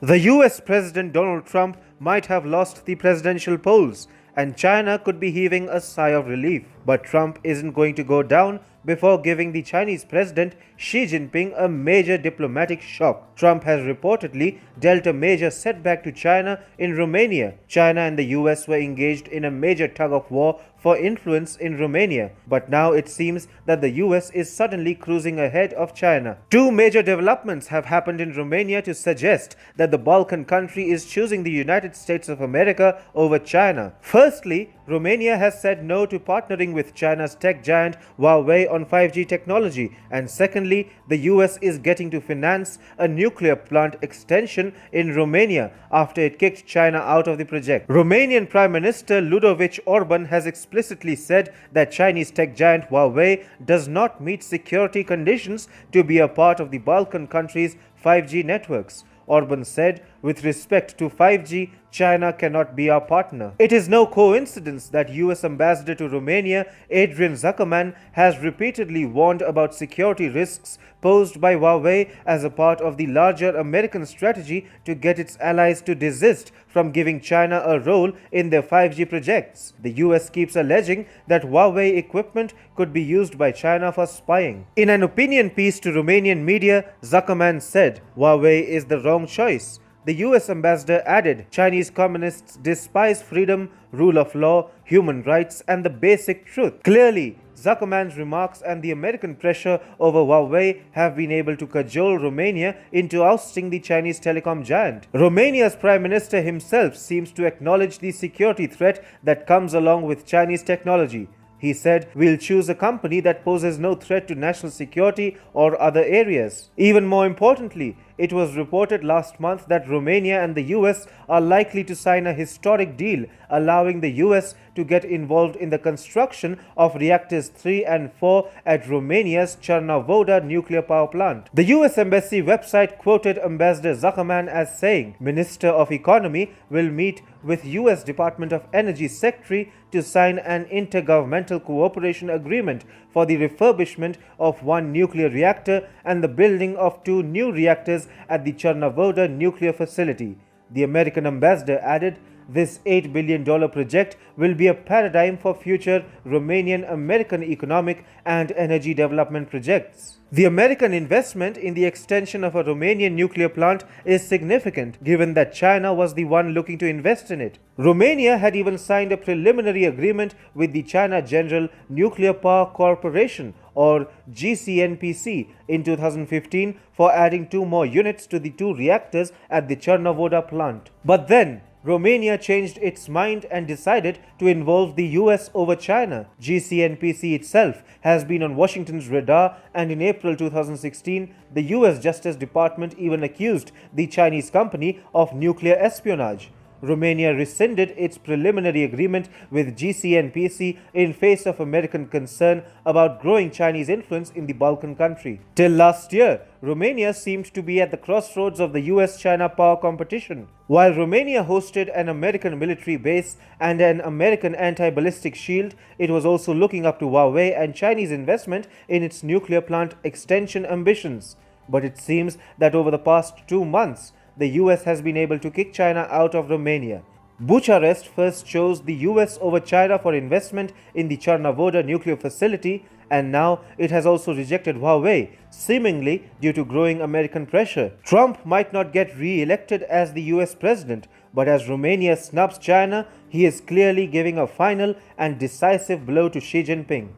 The US President Donald Trump might have lost the presidential polls, and China could be heaving a sigh of relief. But Trump isn't going to go down before giving the Chinese President Xi Jinping a major diplomatic shock. Trump has reportedly dealt a major setback to China in Romania. China and the US were engaged in a major tug of war for influence in Romania, but now it seems that the US is suddenly cruising ahead of China. Two major developments have happened in Romania to suggest that the Balkan country is choosing the United States of America over China. Firstly, Romania has said no to partnering with China's tech giant Huawei on 5G technology, and secondly, the US is getting to finance a nuclear plant extension in Romania after it kicked China out of the project. Romanian Prime Minister Ludovic Orban has explicitly said that Chinese tech giant Huawei does not meet security conditions to be a part of the Balkan countries' 5G networks. Orban said, with respect to 5G, China cannot be our partner. It is no coincidence that US Ambassador to Romania, Adrian Zuckerman, has repeatedly warned about security risks posed by Huawei as a part of the larger American strategy to get its allies to desist from giving China a role in their 5G projects. The US keeps alleging that Huawei equipment could be used by China for spying. In an opinion piece to Romanian media, Zuckerman said, "Huawei is the wrong choice." The US ambassador added, Chinese communists despise freedom, rule of law, human rights, and the basic truth. Clearly, Zuckerman's remarks and the American pressure over Huawei have been able to cajole Romania into ousting the Chinese telecom giant. Romania's prime minister himself seems to acknowledge the security threat that comes along with Chinese technology. He said, "We'll choose a company that poses no threat to national security or other areas." Even more importantly, it was reported last month that Romania and the US are likely to sign a historic deal allowing the US to get involved in the construction of reactors 3 and 4 at Romania's Cernavodă nuclear power plant. The US Embassy website quoted Ambassador Zuckerman as saying, "Minister of Economy will meet with US Department of Energy Secretary to sign an intergovernmental cooperation agreement for the refurbishment of one nuclear reactor and the building of 2 new reactors at the Cernavodă nuclear facility." The American ambassador added, "This $8 billion project will be a paradigm for future Romanian-American economic and energy development projects." The American investment in the extension of a Romanian nuclear plant is significant, given that China was the one looking to invest in it. Romania had even signed a preliminary agreement with the China General Nuclear Power Corporation, or GCNPC, in 2015 for adding 2 more units to the 2 reactors at the Cernavodă plant. But then, Romania changed its mind and decided to involve the US over China. GCNPC itself has been on Washington's radar, and in April 2016, the US Justice Department even accused the Chinese company of nuclear espionage. Romania rescinded its preliminary agreement with GCNPC in face of American concern about growing Chinese influence in the Balkan country. Till last year, Romania seemed to be at the crossroads of the US-China power competition. While Romania hosted an American military base and an American anti-ballistic shield, it was also looking up to Huawei and Chinese investment in its nuclear plant extension ambitions. But it seems that over the past 2 months, the US has been able to kick China out of Romania. Bucharest first chose the US over China for investment in the Cernavodă nuclear facility, and now it has also rejected Huawei, seemingly due to growing American pressure. Trump might not get re-elected as the US president, but as Romania snubs China, he is clearly giving a final and decisive blow to Xi Jinping.